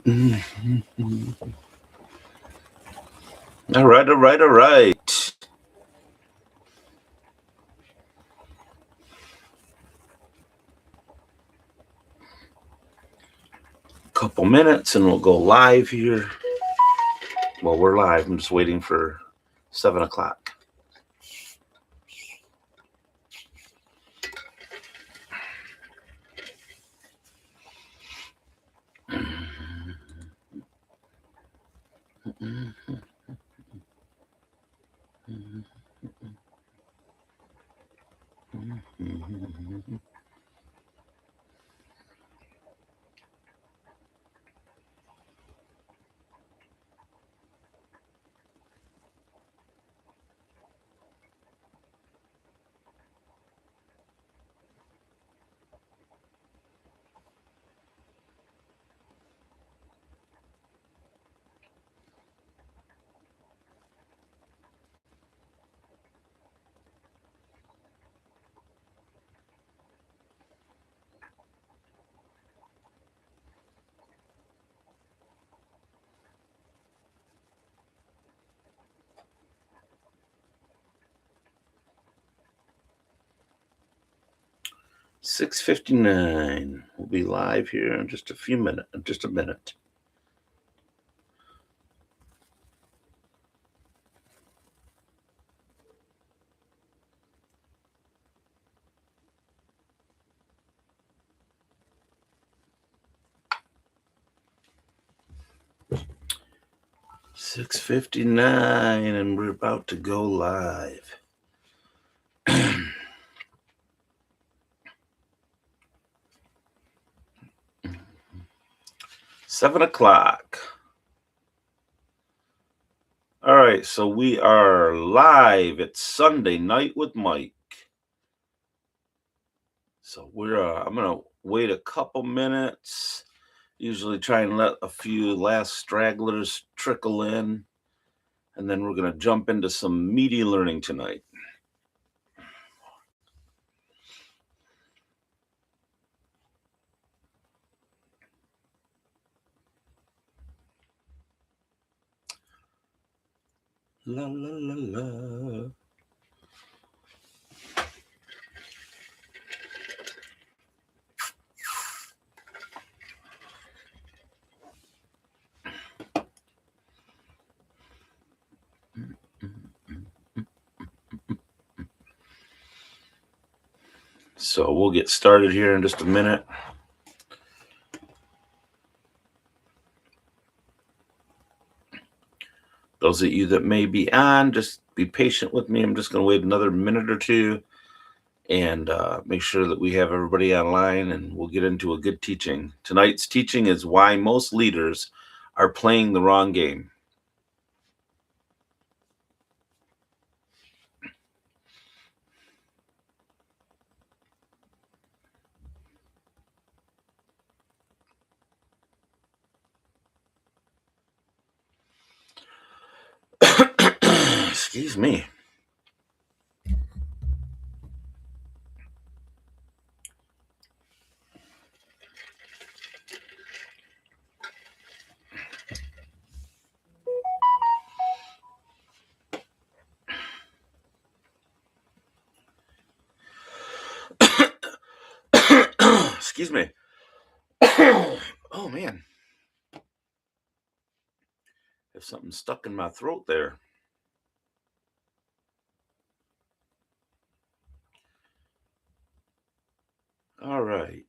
All right. Couple minutes and we'll go live here. Well, we're live. I'm just waiting for 7 o'clock. $6:59. We'll be live here in just a minute. $6:59, and we're about to go live. 7 o'clock. All right, so we are live. It's Sunday night with Mike. So I'm gonna wait a couple minutes. Usually try and let a few last stragglers trickle in, and then we're gonna jump into some meaty learning tonight. La la la la. So we'll get started here in just a minute. Those of you that may be on, just be patient with me. I'm just going to wait another minute or two and make sure that we have everybody online, and we'll get into a good teaching. Tonight's teaching is why most leaders are playing the wrong game. Excuse me. Excuse me. Oh, man. There's something stuck in my throat there. All right.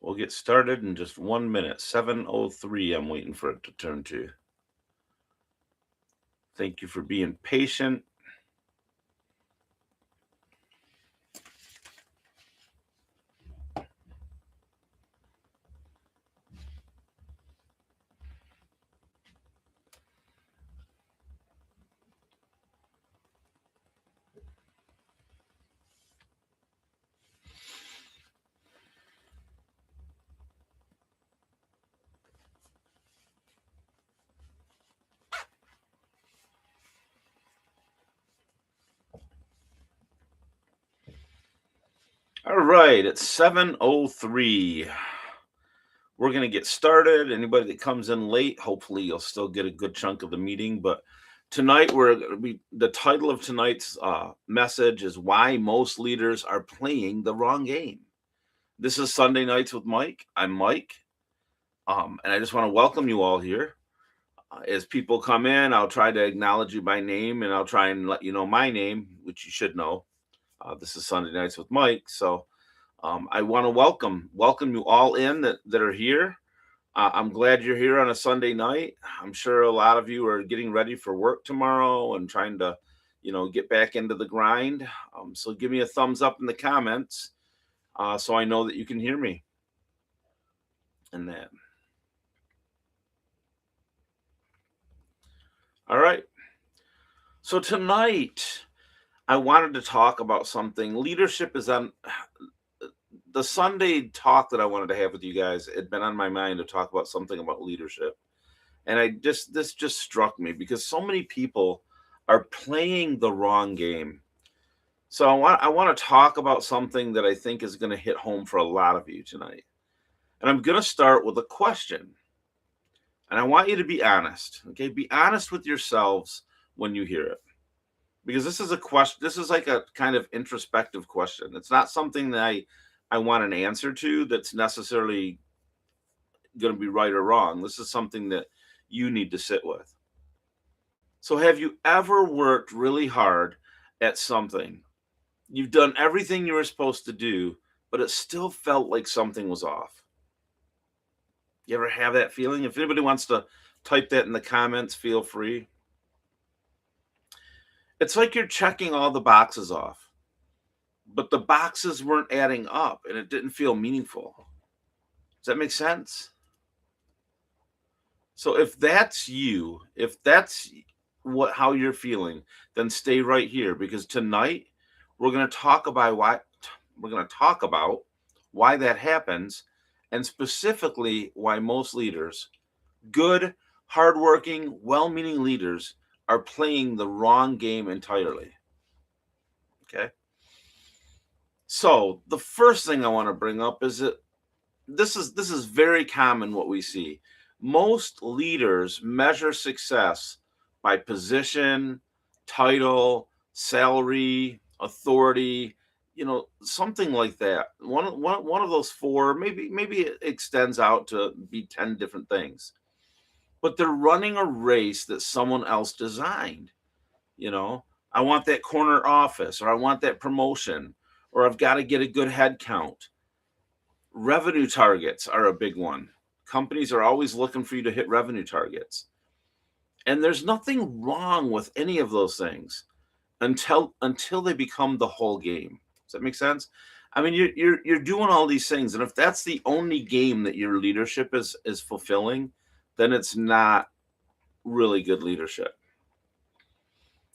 We'll get started in just 1 minute. 7:03. I'm waiting for it to turn to. Thank you for being patient. All right, it's 7:03. We're going to get started. Anybody that comes in late, hopefully you'll still get a good chunk of the meeting. But tonight, the title of tonight's message is Why Most Leaders Are Playing the Wrong Game. This is Sunday Nights with Mike. I'm Mike. And I just want to welcome you all here. As people come in, I'll try to acknowledge you by name, and I'll try and let you know my name, which you should know. This is Sunday Nights with Mike. So I want to welcome you all in that are here. I'm glad you're here on a Sunday night. I'm sure a lot of you are getting ready for work tomorrow and trying to, get back into the grind. So give me a thumbs up in the comments so I know that you can hear me. And that. All right. So tonight, I wanted to talk about something. Leadership is on the Sunday talk that I wanted to have with you guys. It had been on my mind to talk about something about leadership. And this just struck me because so many people are playing the wrong game. So I want to talk about something that I think is going to hit home for a lot of you tonight. And I'm going to start with a question. And I want you to be honest. Okay, be honest with yourselves when you hear it. Because this is a question, this is like a kind of introspective question. It's not something that I want an answer to that's necessarily going to be right or wrong. This is something that you need to sit with. So, have you ever worked really hard at something? You've done everything you were supposed to do, but it still felt like something was off. You ever have that feeling? If anybody wants to type that in the comments, feel free. It's like you're checking all the boxes off, but the boxes weren't adding up and it didn't feel meaningful. Does that make sense? So if that's you, if that's how you're feeling, then stay right here because tonight we're going to talk about why that happens and specifically why most leaders, good, hardworking, well-meaning leaders are playing the wrong game entirely. Okay? So, the first thing I want to bring up is that this is very common what we see. Most leaders measure success by position, title, salary, authority, something like that. One of those four, maybe it extends out to be 10 different things. But they're running a race that someone else designed. I want that corner office, or I want that promotion, or I've got to get a good head count. Revenue targets are a big one. Companies are always looking for you to hit revenue targets. And there's nothing wrong with any of those things until they become the whole game. Does that make sense? I mean, you're doing all these things, and if that's the only game that your leadership is fulfilling, then it's not really good leadership.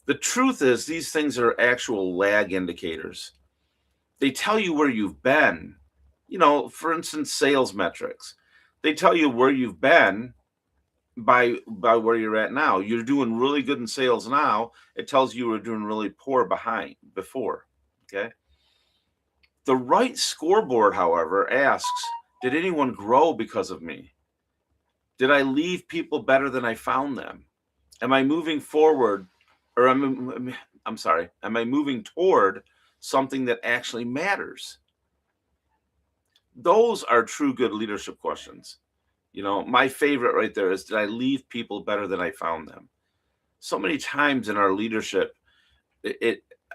The truth is, these things are actual lag indicators. They tell you where you've been. For instance, sales metrics. They tell you where you've been by where you're at now. You're doing really good in sales now. It tells you were doing really poor before. Okay. The right scoreboard, however, asks, did anyone grow because of me? Did I leave people better than I found them? Am I moving forward, or am I moving toward something that actually matters? Those are true good leadership questions. My favorite right there is, did I leave people better than I found them? So many times in our leadership,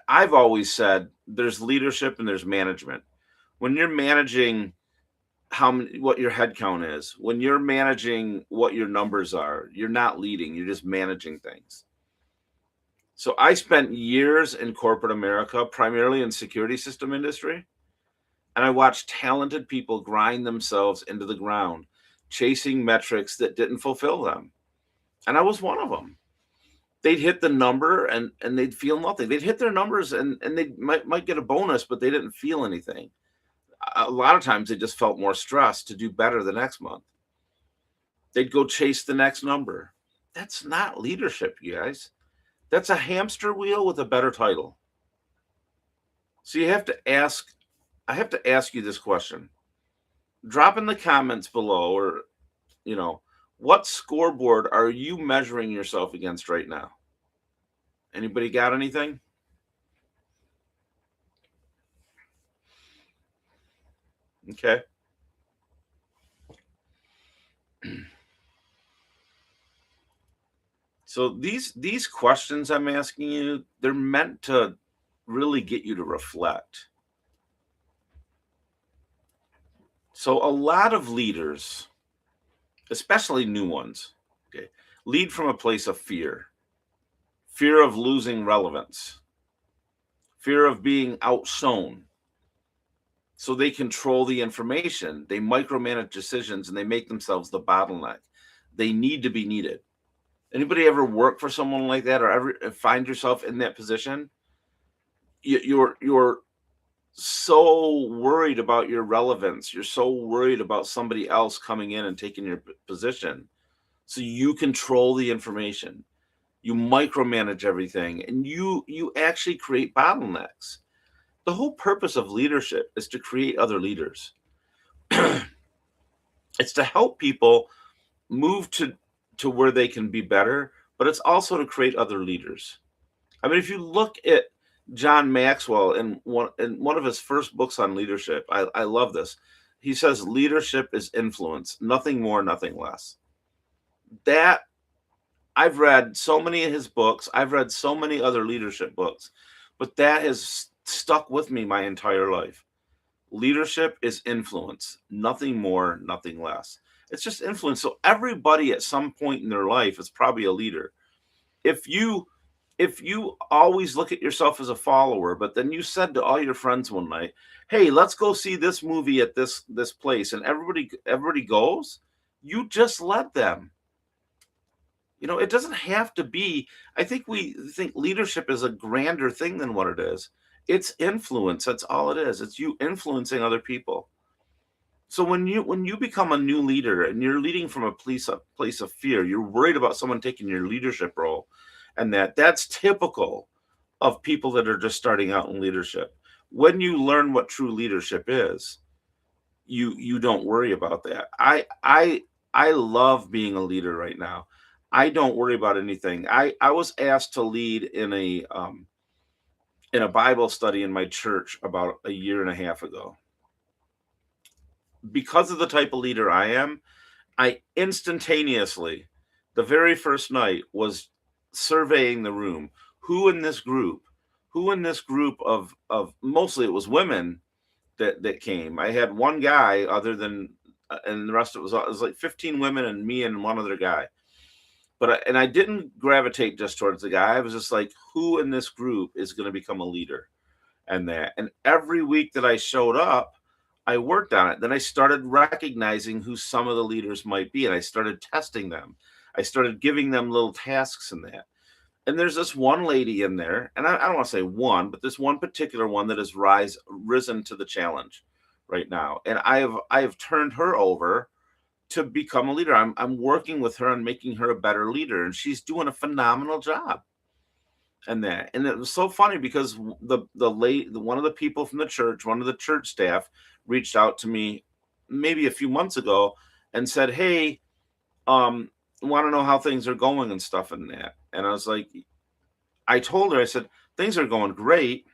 I've always said there's leadership and there's management. When you're managing what your head count is, when you're managing what your numbers are, you're not leading, you're just managing things. So I spent years in corporate America, primarily in security system industry, and I watched talented people grind themselves into the ground, chasing metrics that didn't fulfill them. And I was one of them. They'd hit the number and they'd feel nothing. They'd hit their numbers and they might get a bonus, but they didn't feel anything. A lot of times they just felt more stressed to do better the next month. They'd go chase the next number. That's not leadership, you guys. That's a hamster wheel with a better title. So you have to ask, I have to ask you this question. Drop in the comments below, or, you know, what scoreboard are you measuring yourself against right now? Anybody got anything? Okay. So these questions I'm asking you, they're meant to really get you to reflect. So a lot of leaders, especially new ones, okay, lead from a place of fear. Fear of losing relevance, fear of being outshone. So they control the information, they micromanage decisions, and they make themselves the bottleneck. They need to be needed. Anybody ever work for someone like that, or ever find yourself in that position? You're so worried about your relevance. You're so worried about somebody else coming in and taking your position. So you control the information. You micromanage everything, and you actually create bottlenecks. The whole purpose of leadership is to create other leaders. It's to help people move to where they can be better, but it's also to create other leaders. I mean, if you look at John Maxwell in one of his first books on leadership, I love this. He says leadership is influence, nothing more, nothing less. That I've read so many of his books, I've read so many other leadership books, but that has stuck with me my entire life. Leadership is influence, nothing more, nothing less. It's just influence. So everybody at some point in their life is probably a leader. If you always look at yourself as a follower, but then you said to all your friends one night, "Hey, let's go see this movie at this place," and everybody goes, you just led them. It doesn't have to be. I think we think leadership is a grander thing than what it is. It's influence. That's all it is. It's you influencing other people. So when you become a new leader and you're leading from a place of fear, you're worried about someone taking your leadership role, and that's typical of people that are just starting out in leadership. When you learn what true leadership is, you don't worry about that. I love being a leader right now. I don't worry about anything. I was asked to lead in a Bible study in my church about a year and a half ago. Because of the type of leader I am, I instantaneously, the very first night, was surveying the room. Who in this group of mostly it was women that came. I had one guy other than, and the rest of it was like 15 women and me and one other guy. And I didn't gravitate just towards the guy. I was just like, who in this group is going to become a leader? And every week that I showed up, I worked on it. Then I started recognizing who some of the leaders might be, and I started testing them. I started giving them little tasks in that. And there's this one lady in there, and I don't want to say one, but this one particular one that has risen to the challenge right now. And I have turned her over to become a leader. I'm working with her on making her a better leader, and she's doing a phenomenal job. And it was so funny because one of the people from the church, one of the church staff, reached out to me maybe a few months ago and said, "Hey, want to know how things are going and stuff and that." And I was like, I told her, I said, "Things are going great."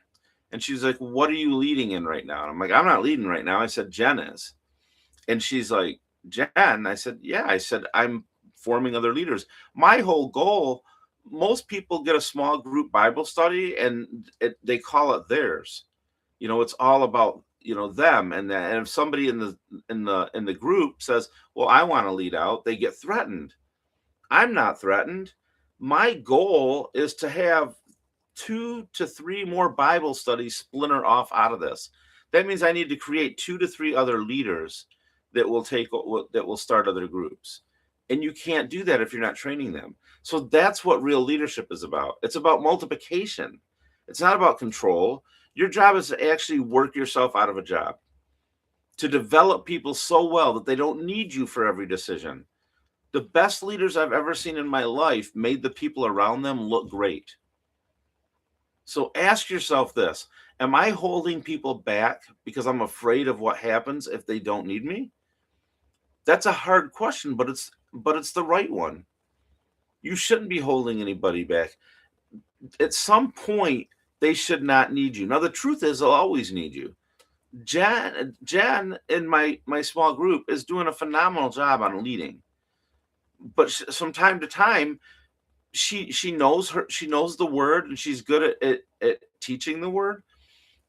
And she's like, "What are you leading in right now?" And I'm like, "I'm not leading right now." I said, "Jen is." And she's like, "Jen?" I said, "Yeah." I said, "I'm forming other leaders." My whole goal, most people get a small group Bible study and they call it theirs. It's all about, them. And if somebody in the group says, "Well, I want to lead out," they get threatened. I'm not threatened. My goal is to have 2 to 3 more Bible studies splinter off out of this. That means I need to create 2 to 3 other leaders that will start other groups. And you can't do that if you're not training them. So that's what real leadership is about. It's about multiplication. It's not about control. Your job is to actually work yourself out of a job, to develop people so well that they don't need you for every decision. The best leaders I've ever seen in my life made the people around them look great. So ask yourself this: am I holding people back because I'm afraid of what happens if they don't need me? That's a hard question, but it's the right one. You shouldn't be holding anybody back. At some point, they should not need you. Now, the truth is, they'll always need you. Jan in my small group is doing a phenomenal job on leading, but from time to time, she knows the word and she's good at teaching the word.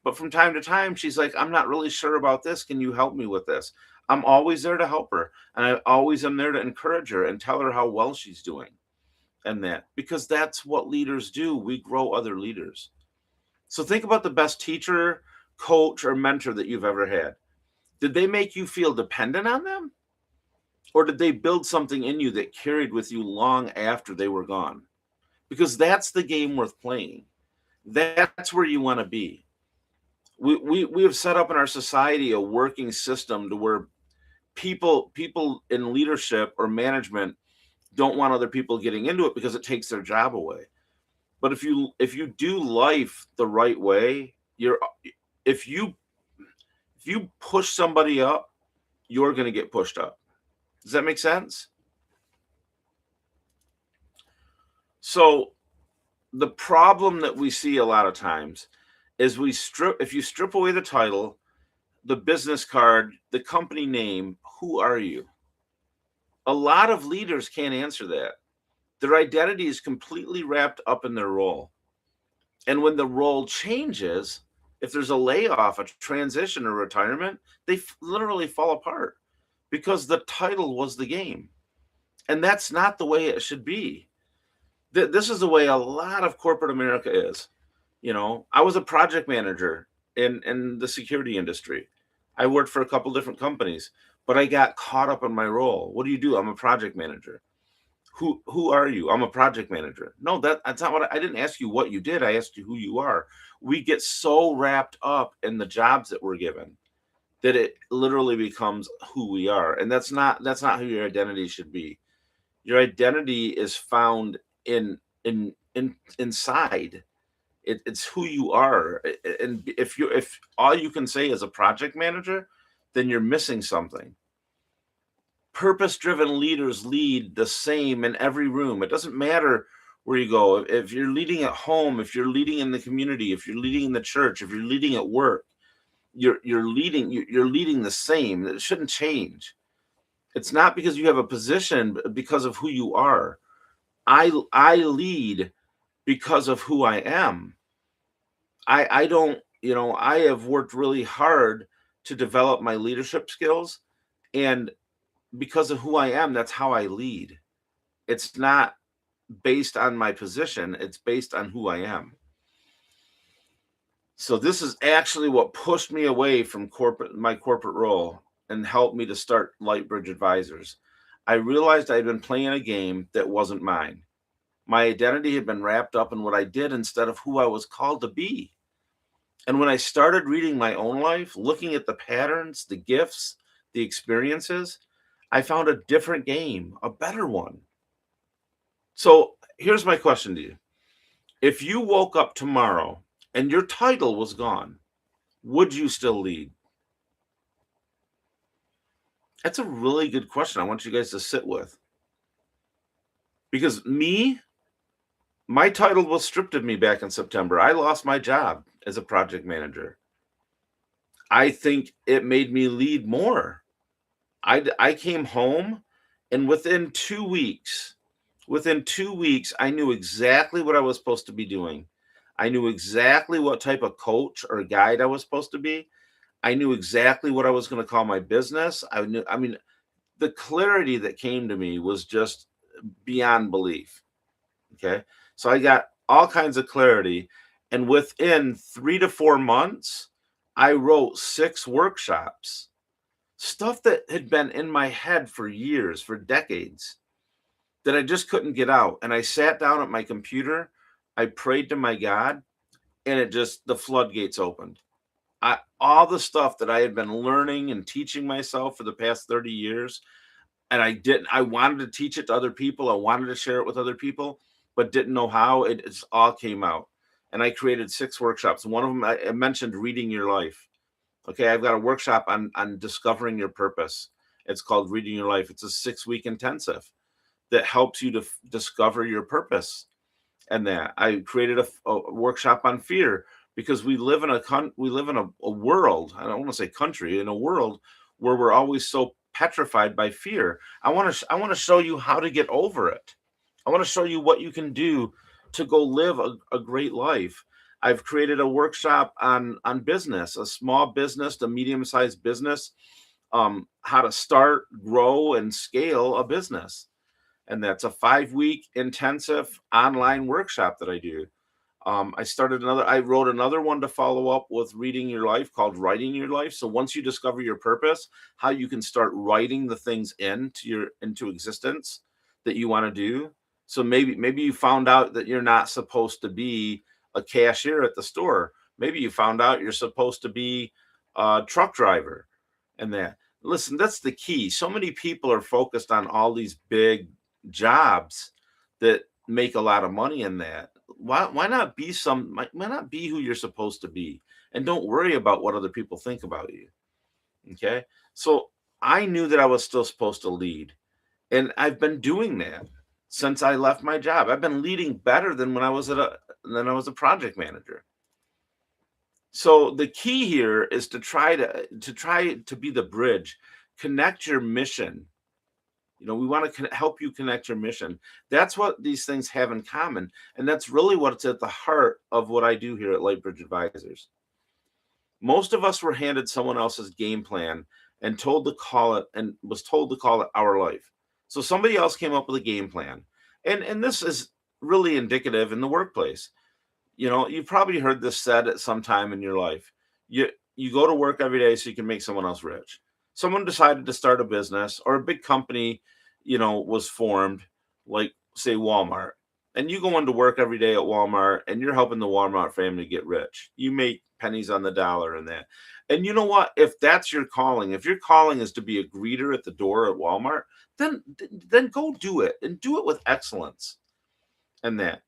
But from time to time, she's like, I'm not really sure about this. Can you help me with this? I'm always there to help her, and I always am there to encourage her and tell her how well she's doing, and that because that's what leaders do. We grow other leaders. So think about the best teacher, coach, or mentor that you've ever had. Did they make you feel dependent on them? Or did they build something in you that carried with you long after they were gone? Because that's the game worth playing. That's where you want to be. We have set up in our society a working system to where people in leadership or management don't want other people getting into it because it takes their job away. But if you do life the right way, you're if you push somebody up, you're going to get pushed up. Does that make sense? So the problem that we see a lot of times is if you strip away the title, the business card, the company name, who are you? A lot of leaders can't answer that. Their identity is completely wrapped up in their role. And when the role changes, if there's a layoff, a transition, or retirement, they literally fall apart because the title was the game. And that's not the way it should be. This is the way a lot of corporate America is. I was a project manager in the security industry. I worked for a couple different companies, but I got caught up in my role. What do you do? I'm a project manager. Who are you? I'm a project manager. No, that's not what I didn't ask you what you did. I asked you who you are. We get so wrapped up in the jobs that we're given that it literally becomes who we are. And that's not who your identity should be. Your identity is found inside. It's who you are. And if all you can say is a project manager, then you're missing something. Purpose-driven leaders lead the same in every room. It doesn't matter where you go. If you're leading at home, if you're leading in the community, if you're leading in the church, if you're leading at work, you're leading the same. It shouldn't change. It's not because you have a position, but because of who you are. I lead because of who I am. I don't, I have worked really hard to develop my leadership skills, and because of who I am, that's how I lead. It's not based on my position, it's based on who I am. So this is actually what pushed me away from my corporate role and helped me to start Lightbridge Advisors. I realized I'd been playing a game that wasn't mine. My identity had been wrapped up in what I did instead of who I was called to be. And when I started reading my own life, looking at the patterns, the gifts, the experiences, I found a different game, a better one. So here's my question to you. If you woke up tomorrow and your title was gone, would you still lead? That's a really good question. I want you guys to sit with. Because my title was stripped of me back in September. I lost my job as a project manager. I think it made me lead more. I came home, and within 2 weeks, I knew exactly what I was supposed to be doing. I knew exactly what type of coach or guide I was supposed to be. I knew exactly what I was going to call my business. The clarity that came to me was just beyond belief. Okay. So I got all kinds of clarity. And within 3 to 4 months, I wrote 6 workshops, stuff that had been in my head for years, for decades, that I just couldn't get out. And I sat down at my computer, I prayed to my God, and the floodgates opened. All the stuff that I had been learning and teaching myself for the past 30 years, and I wanted to teach it to other people. I wanted to share it with other people, but didn't know how. It all came out. and I created 6 workshops. One of them I mentioned reading your life. Okay, I've got a workshop on discovering your purpose. It's called Reading Your Life. It's a 6-week intensive that helps you to discover your purpose. And that I created a workshop on fear, because we live in a world. I don't want to say country, in a world where we're always so petrified by fear. I want to show you how to get over it. I want to show you what you can do to go live a great life. I've created a workshop on business, a small business to medium sized business, how to start, grow, and scale a business. And that's a 5-week intensive online workshop that I do. I wrote another one to follow up with Reading Your Life, called Writing Your Life. So once you discover your purpose, how you can start writing the things into existence that you want to do. So maybe you found out that you're not supposed to be a cashier at the store. Maybe you found out you're supposed to be a truck driver. And that, listen, that's the key. So many people are focused on all these big jobs that make a lot of money in that. Why not be who you're supposed to be, and don't worry about what other people think about you. Okay, so I knew that I was still supposed to lead, and I've been doing that since I left my job. I've been leading better than when I was a project manager. So the key here is to try to be the bridge, connect your mission. We want to help you connect your mission. That's what these things have in common. And that's really what's at the heart of what I do here at Lightbridge Advisors. Most of us were handed someone else's game plan and was told to call it our life. So somebody else came up with a game plan. And this is really indicative in the workplace. You've probably heard this said at some time in your life. You go to work every day so you can make someone else rich. Someone decided to start a business, or a big company, was formed, like say Walmart. And you go into work every day at Walmart and you're helping the Walmart family get rich. You make pennies on the dollar and that. And you know what? If that's your calling, if your calling is to be a greeter at the door at Walmart, then go do it, and do it with excellence and that.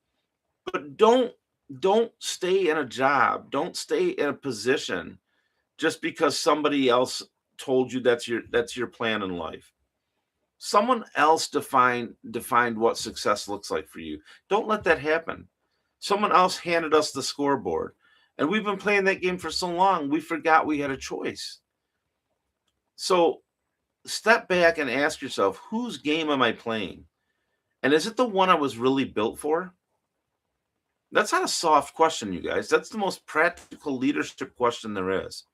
But don't stay in a job. Don't stay in a position just because somebody else told you that's your plan in life. Someone else defined what success looks like for you. Don't let that happen. Someone else handed us the scoreboard, and we've been playing that game for so long, we forgot we had a choice. So step back and ask yourself, whose game am I playing? And is it the one I was really built for? That's not a soft question, you guys. That's the most practical leadership question there is.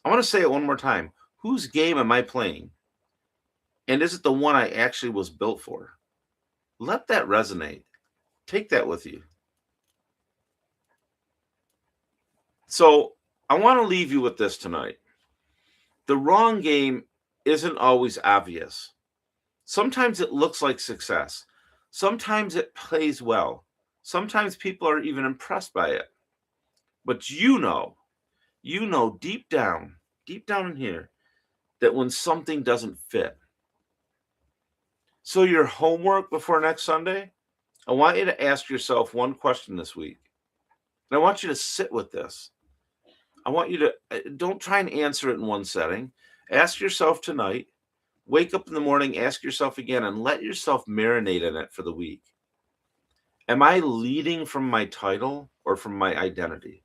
I want to say it one more time. Whose game am I playing? And is it the one I actually was built for? Let that resonate. Take that with you. So I want to leave you with this tonight. The wrong game isn't always obvious. Sometimes it looks like success. Sometimes it plays well. Sometimes people are even impressed by it. But deep down in here, that when something doesn't fit. So your homework before next Sunday, I want you to ask yourself one question this week. And I want you to sit with this. I want you to don't try and answer it in one setting. Ask yourself tonight, wake up in the morning, ask yourself again, and let yourself marinate in it for the week. Am I leading from my title or from my identity?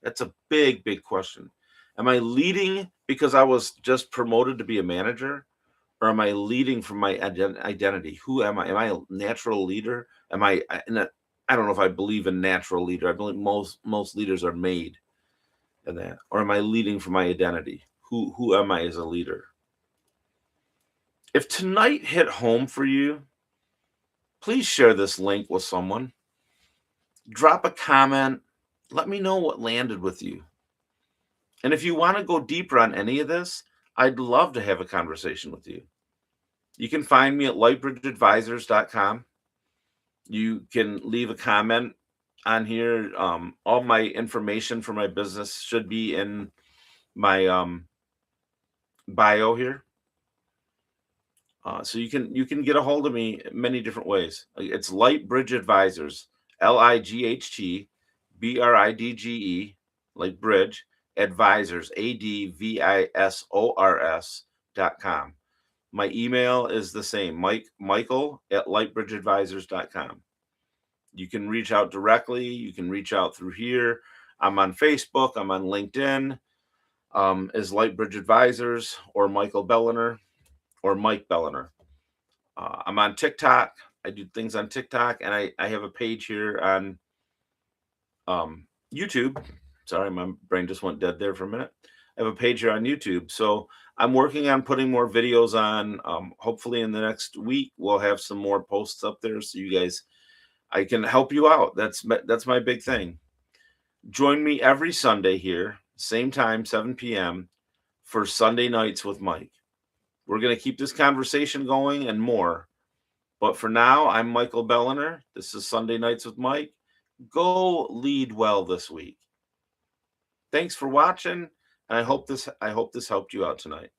That's a big, big question. Am I leading because I was just promoted to be a manager? Or am I leading from my identity? Who am I? Am I a natural leader? I don't know if I believe in natural leader. I believe most leaders are made in that. Or am I leading from my identity? Who am I as a leader? If tonight hit home for you, please share this link with someone. Drop a comment. Let me know what landed with you. And if you want to go deeper on any of this, I'd love to have a conversation with you. You can find me at lightbridgeadvisors.com. You can leave a comment on here. All my information for my business should be in my bio here. So you can get a hold of me many different ways. It's Lightbridge Advisors, LIGHTBRIDGE, like bridge, advisors, ADVISORS.com. My email is the same, Michael@lightbridgeadvisors.com. You can reach out directly. You can reach out through here. I'm on Facebook. I'm on LinkedIn as Lightbridge Advisors or Michael Belliner or Mike Belliner. I'm on TikTok. I do things on TikTok, and I have a page here on YouTube. Sorry, my brain just went dead there for a minute. I have a page here on YouTube. So I'm working on putting more videos on. Hopefully in the next week, we'll have some more posts up there. So you guys, I can help you out. That's my big thing. Join me every Sunday here, same time, 7 p.m. for Sunday Nights with Mike. We're going to keep this conversation going and more. But for now, I'm Michael Belliner. This is Sunday Nights with Mike. Go lead well this week. Thanks for watching, and I hope this helped you out tonight.